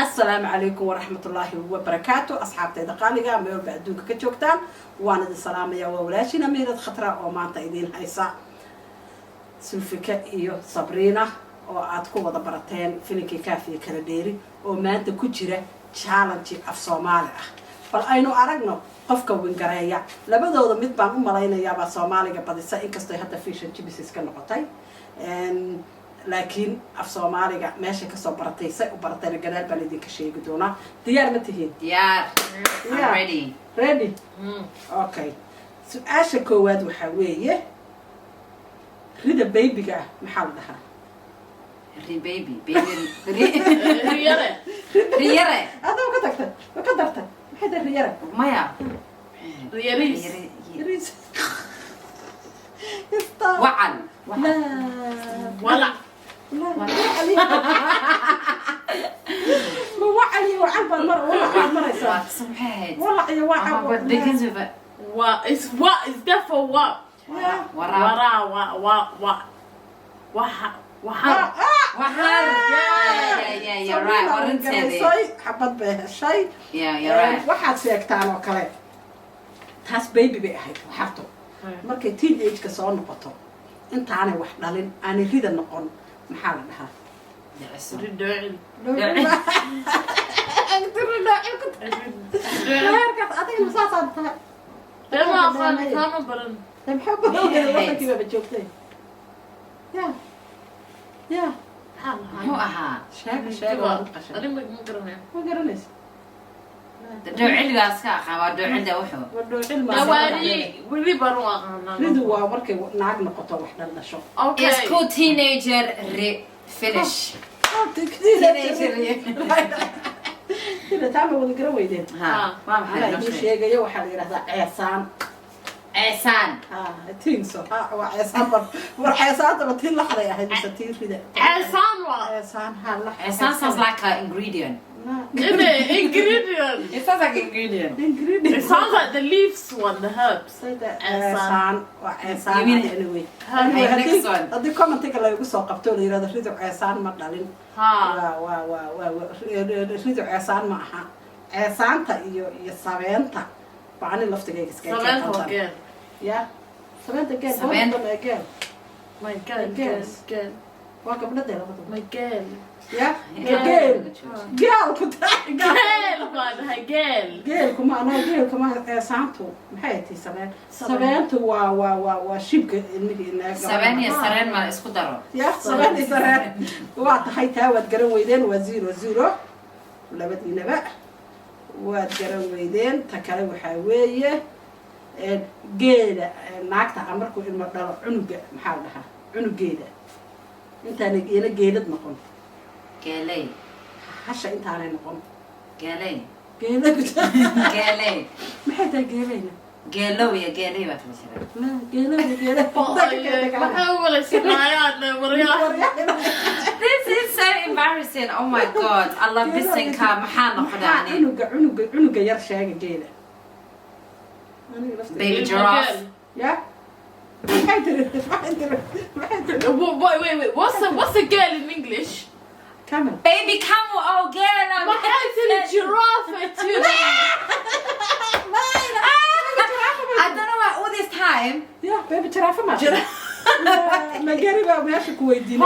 السلام عليكم ورحمة الله وبركاته أصحابتي دقالقة ميول بعدوك كجوكتان وانا دي السلام يا وولاشينا ميرد خطرة وما تايدين هايسا سلفكة إيو صبرينا وعادكو وضبرتين فينيكي كافية كالديري وما انت كجرة challenge af Soomaali ah bal aynu aragno qofka wingareeya labadooda mid baan u malaynayaa Soomaaliga badisa inkastoo hadda fishan chips ka noqotay laakiin af Soomaaliga meesha ka soo baratay say u baratayna gadaal baan idinka sheegi doonaa diyaar ma tihiin diyaar ready okay su'aasha koowaad waxa weeye rida babyga maxaa la dhahaa baby riyare هذا وكدرت محيد الريارة مايا رياريس وعل ولا لا وعلي وعل بالمرة والله سمحت والله يا وعل is that for what وحر يا right ورنتي حبط به الشيء يا right واحد سيكتان وكله تاس بيبي بيحيد وحرته markay teenage ka soo noqoto inta aanay wax dhalin aanay rida noqon maxaa la dhahaa يا هو أها شاك أنا ما قرنيس دو علي أسكا خا دو عند وحو ولي بروح ردوا مركي ناق نقطة واحدة لنا شو أوكي It's called teenager finish كذا تعمل ولا قرويدين ها ما أنا يجي شيء جاي واحد يراه عصام عسان تينسو وعصام والعصام ترى تين لحظة يا هاي ستين كذا عصام هلا عسان sounds like an ingredient ingredient it sounds like ingredient it sounds like the leaves one the herbs عصام وعصام anyway next one هذي comment كلا يقول سوق قبتول يراد ريدو عصام ما دالين ريدو عصام معها عصام تا يسوين تا بعاني لفت جاي كسكين again يا سبعين again سبعين again my girl واقف ندي لفت my girl يا جيل كنت girl بعدها girl جيل كمان أنا جيل كمان سانتو محيتي سبعين وشبك إنك سبعين يا سرين ما اسكو درو يا سبعين وقت هاي وتقرن ويدين وزيرو ولا بدي نبأ وتقرن ويدين تكلم وحويه جيل ناقة عمركو إما دار عنق محلها عنق جيل أنت أنا جيلد نقول قالي هشة أنت على نقول قالي قالي محيتها قالينا قالوا يا قالي ما تمشي لا قالي ما أول السماعات مريح This is so embarrassing. Oh my god. I love this thing car محل خدعني عنق يرشاق جيلة baby giraffe يا wait what's a girl in English كمل baby camel oh girl ما حيصير جرافة I don't know why all this time يا بيبي جرافة ما ما جري بقى ماشي كويدين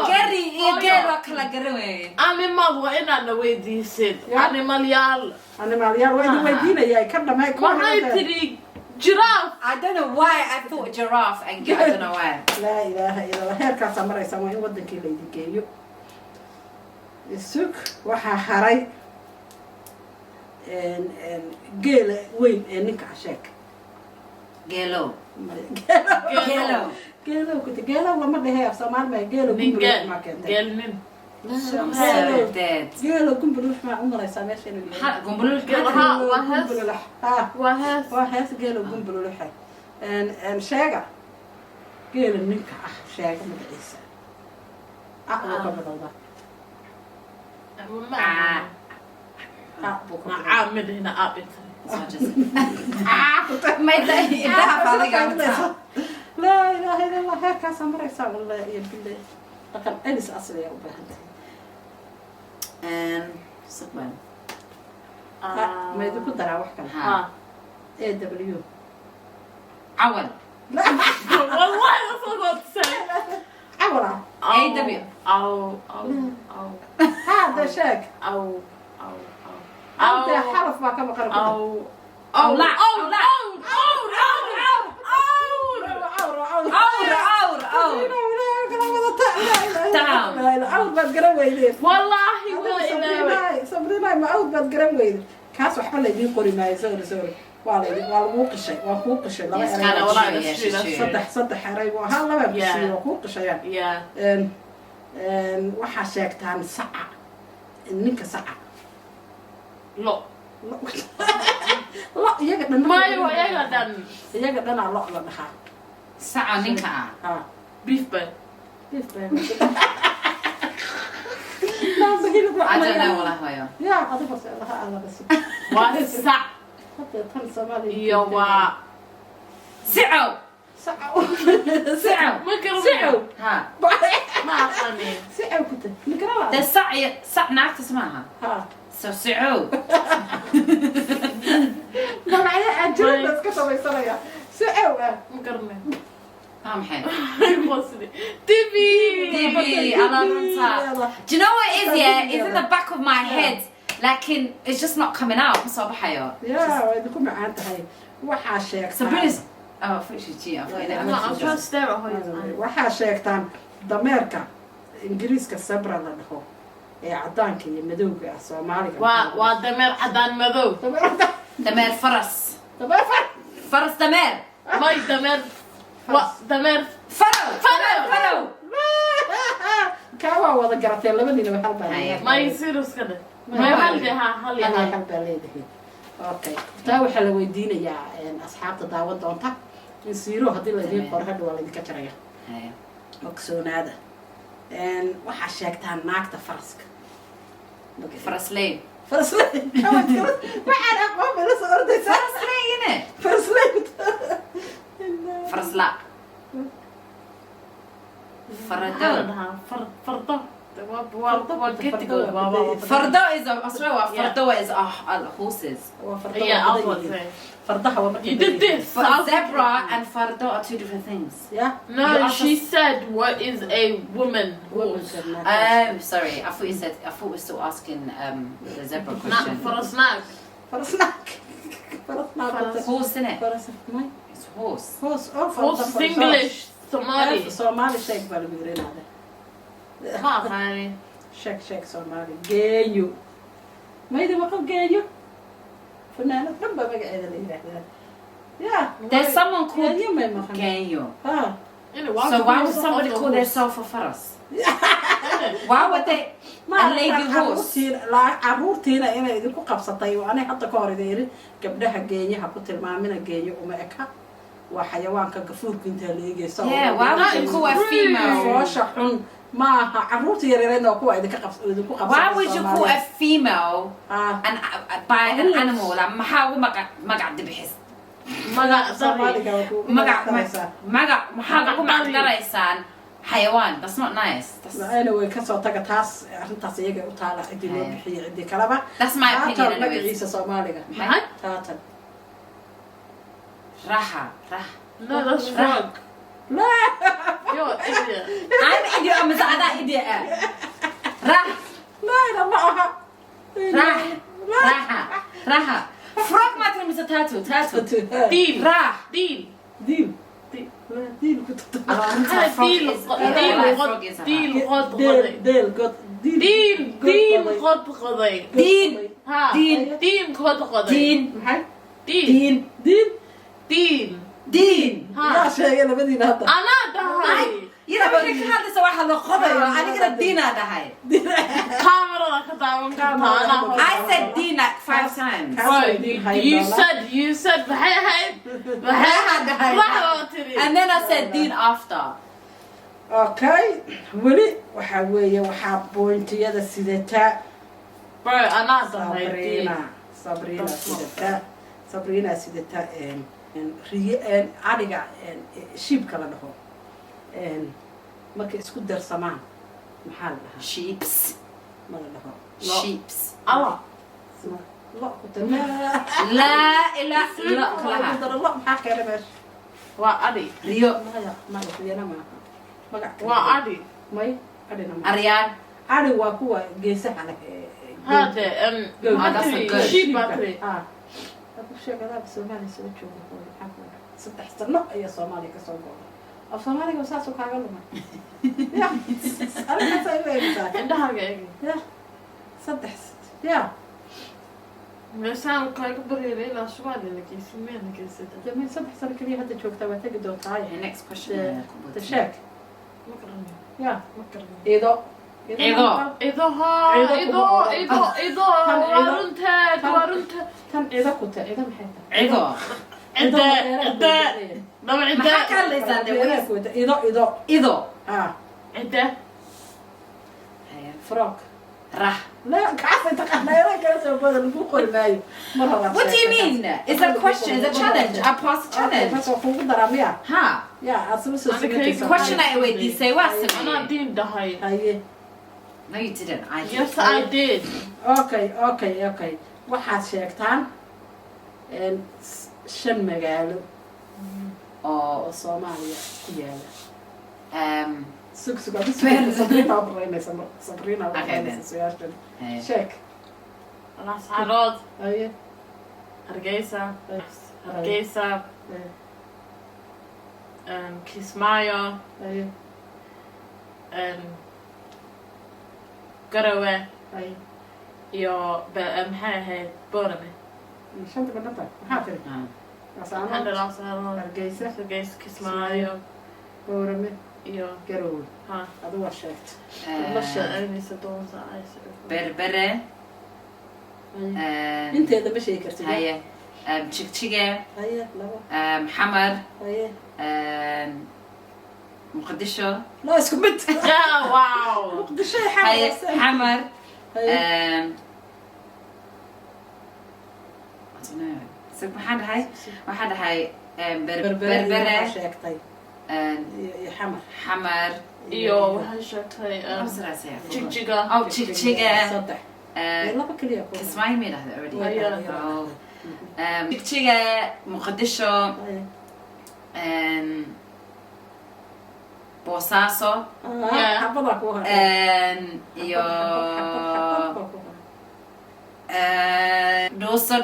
جري يا girl وكلا جري animal وإنا نويدي سيد animal يال أنا ماليار ويدينا يا كذا ما يكون ما حيصير giraffe I don't know why I thought giraffe and I don't know why لا إله إلا الله هير كاس مرة يسمونه ودن كي ليدي كيو السوق وحى حري جيل وين إنك عشاك جيلو جيلو كنت جيلو وما ده هي أفسمار ما جيلو نين ما كنت جيل نين so dead جيلو كم بلوش ما عمره يسمى شنو قنبلوش وهاس جيلو كم بلوش إن شاقة جيل إنك شاقة مدرسة أقوى كم عامل هنا أبيت ما يدري ده فاضي قاعد لا إله إلا الله هيك كاس مرة يسوي والله يبي لقد أنس أصلي يا أبوها Suqban. ما يدكوا درا وحكم ها. AW عول. لا والله that's what I was about to say. عورة AW. هذا شاك أو أنت حرف ما كم قرب أو لا. عود بتقرب ويدين والله ولا صبرنا ما عود بتقرب ويدين كاس وحبل يدين قري ما سوري والله شيء وفوق شيء أنا والله صدح حريب وهلا ما بيصير وفوق شيء waxaa sheegtaan saca ninka saca lo lo iyaga dhan maayo iyaga dhanaa lo la dhahaa saca ninka ah beef bun I don't know ولا هايو يا هذا بس هذا بس واسع حتى كان سوالي يوا سعو سعو ها ما أغني سعو كنت نقرأ ده صع نعرف تسمعها ها سعو ما معي أجل بس كتب يصير سعو مقرنة فاهم حين تبي أنا رنتا Do you know what it is yeah it's in the back of my head لكن it's just not coming out مصابة حياة يا ويدكم معانت هاي waxaa sheegtaan oh فشي I'm trying to stare at her waxaa sheegtaan dameerka ingiriiska sabra la dhaho ee cadaanka iyo madowga ah Soomaaliga waa dameer cadaan madow دمير فرس dameer فرس دمير ما dameer dameer فرو كاوا wada garatay labadiina waxa baa ما يصير كده ما يحلها هل أنا أحب عليه أوكي تا وحلا ويدينا يا أصحاب تداول دونتا نسيرو هذي اللي هي فرهد ولا دي كتريا مكسون هذا وحشاكتها ناقة فرسك فرسلين فرسلين ما أنا أقوم بس أرضي فرسلين فرسلين فرسلا فردو فرضو فردو is أصلا فردو is horses فردها وما You did this zebra and fardo are two different things yeah no she said what is a woman sorry I thought we were still asking the zebra question for a snack horse innit it's horse horse is English Somali shake بالميرين هذا ما ثاني شك صومالي جايو ما يدي وقف جايو فنانة ربما مقعدة اللي يا there's someone called جايو ما يمخن Genyo ها so why would somebody call themselves a faras why would they a lady horse لا عرورتينا إنا إذا كو قبصتي وأنا حتى كوري ديري قبلها جايو هكو تلمامنا جايو وما إكها وحيوان كقفور كنت اللي يجي سوا yeah why would you call a female فوشحن ما عروت يرينا وكوا إذا كقبص why would you call a female and by an animal like ما قاعد بحس ما قريسان حيوان that's not nice anyway كسر تاس أنت سيجي وطالع عندي بحي عندي كلامه that's my opinion anyway عيسى صومالي تاتا راحة no that's wrong لا you're idiot I'm idiot I'm زعلان idiot لا راحة فراغ ما تلمس تاتو ديل راح ديل كنت دين يا شيء أنا بدي نهضة أنا دهاي يلا بقولك هذا سواء حلو خضر أنا كده دين هذا هاي كاميرا كتاعهم كتاعنا I said دين like 5 times you said بحي and then I said دين after okay ولي وحوي وحابون تيادا سيدتا bro أنا دهاي صابرينا سيدتا ريان عريقة شيب كلا نهو markay isku darsamaan maxaa la dhahaa sheeps ma la dhaho sheeps الله لا كنت لا لا لا لا كلها كلها لا محاكي أنا ماشي وأدي ريو ما يا أنا ما وأدي ماي أدينا ما أريان عاري واكوا جيسة على هذا that's a good. شيب باتري أبو شيء كذا بسومالي سويت شو بقول حكوا ستة سنة يا سومالي كسومالي أو سومالي وساسو كاغلو ما يا أنا كسائل إيه عندها جاي يا ستة يا بس أنا كاي كبري ليلا شو بعد اللي كيسمين كيسيتا جميل ستة سنة كلية هذا شوف تبى تقدر تعاي next question تشاك مكرني يا مكرني إيدو إذا كان إذا كنت إذا محيطة عضو ما حكى لي ساندويتش إذا إذو فراق راح لا عارفة أنت قاعدة يراك أنا سوف بدل فوق الماي مرة What do you mean? It's a question, it's a challenge. I pass a challenge. بس فوق درامية ها يا أصل question I would you say what أنا دين دهاي هاي No you didn't. I did. Yes I did أوكي waxaad sheegtaan shan magaalo oo Soomaaliya ku yaala sug Sabrina sheeg الأسعارات haye هرقيسة هرقيسة كيسمايو haye قروة haye iyo maxay ahayd boorame shanta badanta maxaa tiri hadda laasaarood Hargeysa Hargeysa Kismaayo Boorame iyo Garowe ha adigu waa sheegtay aynaysa doonta berbere inteeda ma sheegi kartid haye jigjiga haye labo xamar haye muqdisho la isku mid wow muqdisho haye xamar I don't know. So waxaan dhahay berbere sheegtay iyo xamar xamar iyo waxaan sheegtay jigjiga oh jigjiga saddex laba kaliya kismaayo ma yidhahda already Ayaa. jigjiga muqdisho boosaaso xabada ku hor iyo dhuusa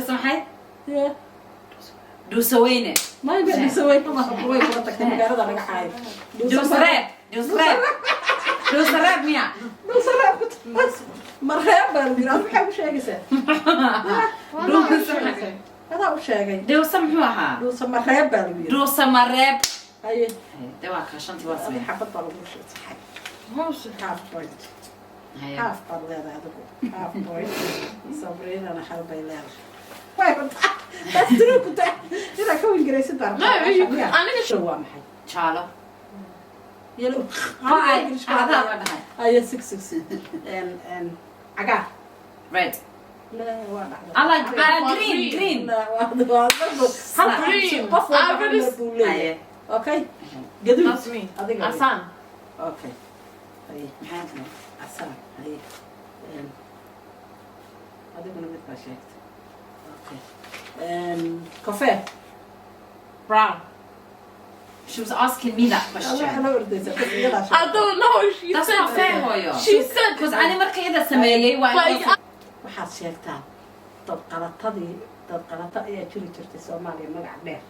maxay dhuusa weyne ما يبي يسوي ما هو يقول لك المقارنة ده نجحاي dhuusa reeb miya مرحبا بالمدير أنا بحب شيء كذا هذا هو شيء dhuusa muxuu ahaa دوسة مرحبا بالمدير dhuusa mareeb هاي de waa ka shantii waa أنا samey حبيت طالب وش موسى هاف بوينت هاف طالب هذا هاف بوينت صبرين أنا حرب يلعب بس تروح كنت إذا كون جريسي تعرف أنا شو محي jaalo يلو adaa ma dhahay هاي 6 and عقار red لا واضح alla green لا واضح haye اوكي قدوم that's me هذيك Asan اوكي هاي maxaa kale عسان هاي هذيك انا مثل شيكت اوكي كافيه brown she was asking me that question انا ورديت I don't know she that's said not fair hooyo she said because ani markii ida sameeyay waa waxaad sheegtaan dad qalata ayaa jiri jirtay Soomaaliya magac dheer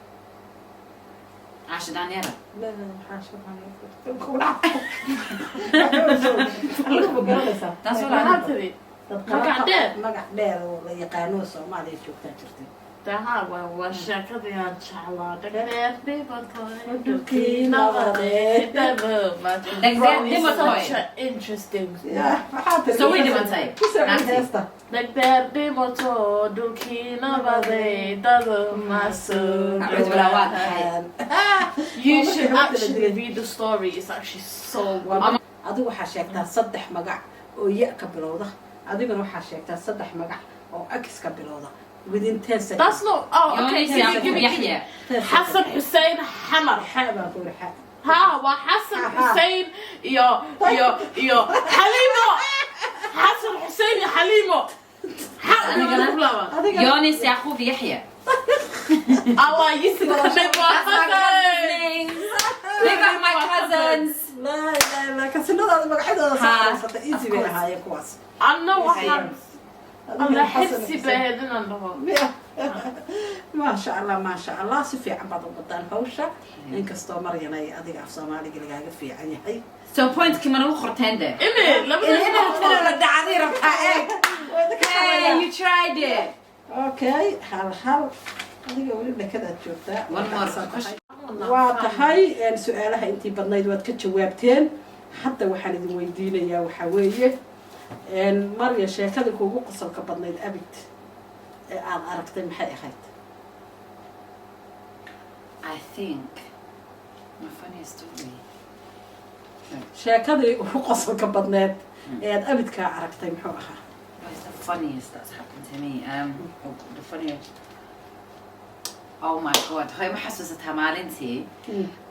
عاش دانيرا لا حاشا that's what I maxaa know tiri magac dheer oo la yaqaano Soomaaliya joogtaa jirtay taha waa sheekadii aan jeclaa dhagdheer Dhulkii nabadeed. Dhagdheer dhimatay. such an interesting So way dhimatay dhagdheer dhimato dhulkii nabadeed dadu you should actually read the story it's actually so adigu waxaa sheegtaa saddex magac oo ya ka bilowda adiguna waxaa sheegtaa saddex magac oo x ka bilowda within 10 seconds that's not okay so give me يحيى Hassan Hussein Hamar حابة أقول حق ها وحسن حسين يو حليمة حسن حسين يا حليمه حق adiga يونس يعقوب يحيى الله يسلمك They got my cousins. لا كسنada magaxdooda saaraysta easy way ahaayeen kuwaas انا وحن الله حسي بهدنا الله ما شاء الله ما شاء الله si fiican baad u badaan hawsha inkastoo Maryan ay adiga af Soomaaliga lagaaga fiican yahay So point كمان لو خرطين إني لما أنا الدعاذير بتاعك. Hey, you tried it. okay hal adiga wali kada joogtaa One more question. waa tahay su'aalaha intii badnayd waad ka jawaabteen hadda waxaan idin weydiinayaa waxa weeye Maryan sheekada kuugu qosolka badnayd abid ee aad aragtay maxay ahayd I think my funniest story. sheekadii ugu qosolka badnayd ee aad abidka aragtay muxuu ahaa What is the funniest that's happened to me? The funniest. Oh my god, هاي ما حسستها مالنتي.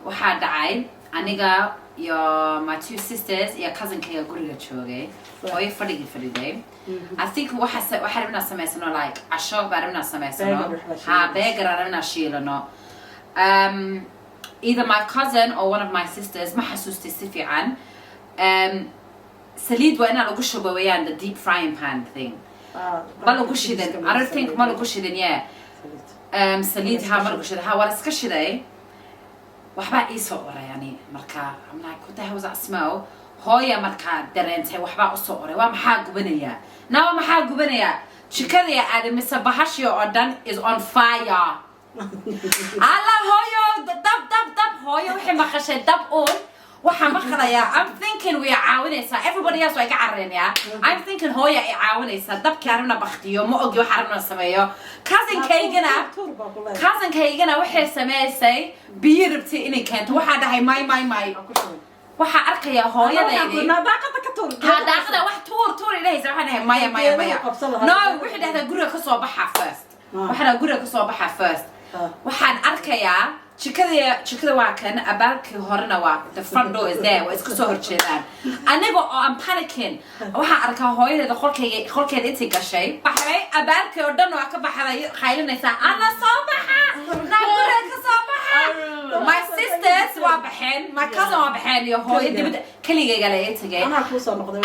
وحد عين أنيقا يا my two sisters يا cousin كي قرية شوقي. هاي فريدة. I think واحد منا سمعنا like عشاق بعرفنا سمعنا. ها بيجر عرفنا شيلنا. Either my cousin or one of my sisters ما حسستي سفي عن. سليد وأنا لو قش بويان the deep frying pan thing. ما لو قش ذن. I don't think ما لو قش ذن yeah. سليد ها مرق شده ها ولا سكش ده وحبا إيصورة يعني مركا I'm like what the hell was that smell هاي مركا درنت هاي وحبا إيصورة وام حاج بنيا ناو ما حاج بنيا شكله يا آدم مسبحش يا أردن is on fire الله هاي دب هاي وحي ما خش دب on وحمخنا يا I'm thinking we are عاونيسا everybody else ويقع عرنيا I'm thinking هويا عاونيسا دب كارمنا بختيو مو أجيو حرمنا سمايو cousin كيجنا وحي سمايسي بيربتي إني كنت واحد هاي ماي waxa arkaya hooyadaydi daaqada wax tuur ilaahay subhanahu maya no wixii dhahda guriga ka soo baxa first waxana guriga ka soo baxa first waxaan arkayaa jikada waa kan abaalkii horena waa the front door is there waa iska soo horjeedaan aniga oo aan panicking waxaan arkaa hooyadeeda qolkeeda intii gashay baxay abaalkii oo dhan waa ka baxday khaylinaysa ana soo baxa guriga ka soo baxa my sisters waa baxeen my cousin waa baxeen iyo hooyo dibad kaligayga la tagay ana ku soo noqday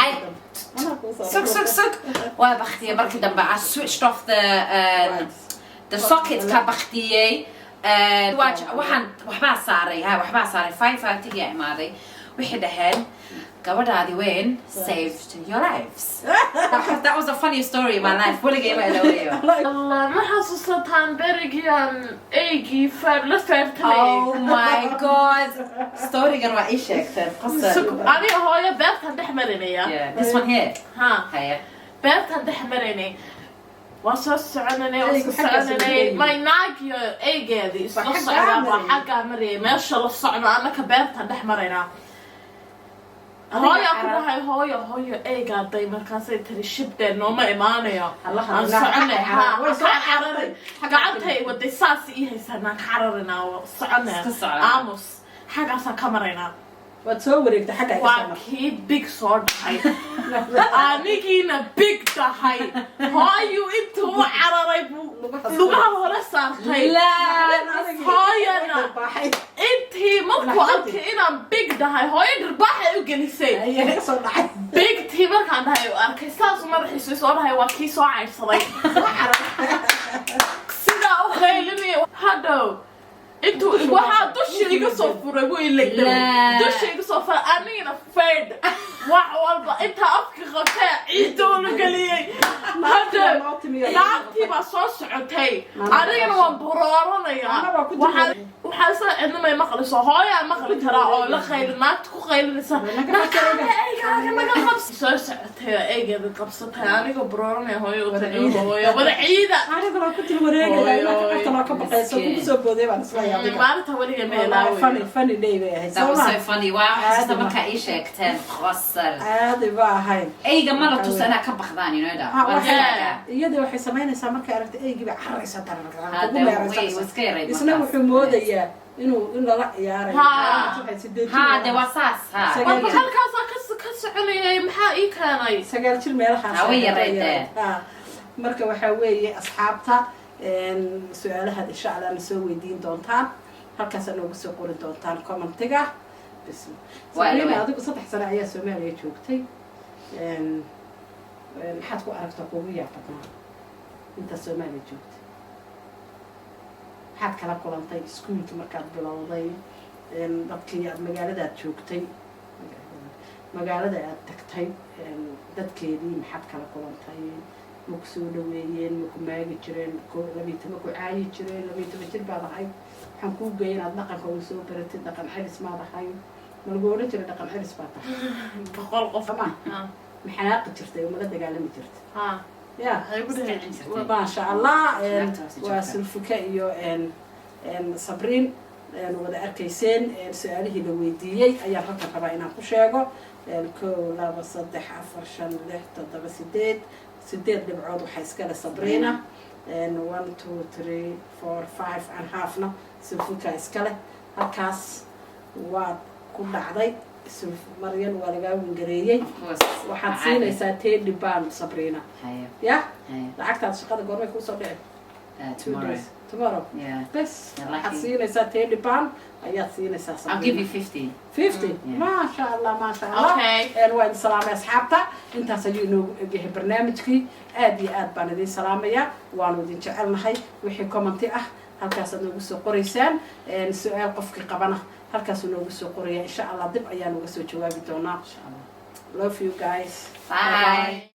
suk waa baxtiyay markii dambe I switched off the socket ka baxtiyay waxbaa saaray firefighting yaa imaaday wixii dhaheen gabadhaadi weyn saved your lives that was a funny story in my life weligay ma ilaawayo الله ما حسستان بريجيان ايجي فارلا فارتلي oh my god story gan waa ii sheegteen qasab أنا هاي بيرتها دحمرينيا this one here ها هيا بيرتها دحمريني وصص عنني ما يناقي ايجي هذه صص على حاجة مري ما شاء الله صعنا أنا كبيرتها دحمرينا هاي هاي ايجي هذي مركزي تري شبه نوما إيمانيا الله صعنا ها قعدتي ودي ساسي إيه سنة حررنا وصعنا آموس حاجة سكمرنا وتصورك ده حاجة واكيد بيج صوت هاي أنيجينا بيج ده هاي هايو أنتوا عراري لغة ولا صارتي لا هاي أنا أنتي ماكو أنتي بيج ده هاي درباحة وجلسي بيج تي مركان هاي أركيساس وما بحس صور هاي واكي صور عايش صدق سيدا أخيلني هادو انتو waxaa dushii iga soo furay way leeyahay dushii iga soo furay anina fed wax walba inta afka qabtay ciidoon galiyay hada naagti ba soo socotay anigana waan burooranaya waxaa soo cidnimay maqlayso hooyaa maqli kara oo la khayl naagta ku khaylinaysa naga qabsi soo socotay eegeeda qabsatay aniga burooranaya hooyo hooyo wada ciida anigana ku til wareegaya inta ka baqayso ku soo booday baan isla مالتها ولي جميلة funny day بقى that was so funny wow حسيت ما كان يشكتن خسر هذه بقى هاي أي جمالة تصنع كبخدان you know that يدي waxay sameynaysaa markay aragtay aygiba xaraysa هذا وسكيري isna wuxuu moodaya inuu in la ciyaaray هذا وصاص ها halkaas soconayay maxaa ii keenay sagaal jir meelahaas way yareeyeen marka waxa weeye asxaabta su-aalahaad insha allah na soo weydiin doontaan halkaas noogu soo qori doontaan commentiga sabrina adigu 3 sano ayaa Soomaaliya joogtay maxaad ku aragtaa kugu yaabadnaa inta Soomaaliya joogtay maxaad kala kulantay iskuulka markaad bilowday dadkii aad magaaladaad joogtay magaalada aad tagtay dadkeedii maxaad kala kulantay ma ku soo dhaweeyeen ma ku maagi jireen ma ku caayi jireen 12 jir baad ahayd waxaan kuu geeyay inaad dhaqanka ugu soo baratid dhaqan celis maad ahayd ma lagu oran jiray dhaqan celis baad tahay boqol qof ma xanaaqi jirtay oo mala dagaalami jirtay ya ma sha Allah waa sulfuka iyo sabriin wada arkayseen su'aalihii la weydiiyay ayaa halkan rabaa inaan ku sheego 1 2 3 4 5 6 7 8 sideed dhibcood waxay iska leh Sabrina 1 2 3 4 5 and halfna sulfuka iska leh halkaas waa ku dhacday Maryan waa laga wingareeyay waxaad siinaysaa 10 baan Sabrina ya lacagtaad shaqada goormay ku soo dhicay tomorrow bas waxaad siinaysaa 10 baan ayaad siinaysaa Sabrina I'll give you 50 ما شاء الله ما شاء الله وين سلام أصحابتا أنت سجينو جه برنامجكي آدي آد بندين سلامية وانو دين جعلنا هاي وحي كومنتي هل كاسو نوجسو قريسان السؤال قفك قبنا هل كاسو نوجسو قرية إن شاء الله دب أيام نوجسو جوابي دونا إن شاء الله love you guys bye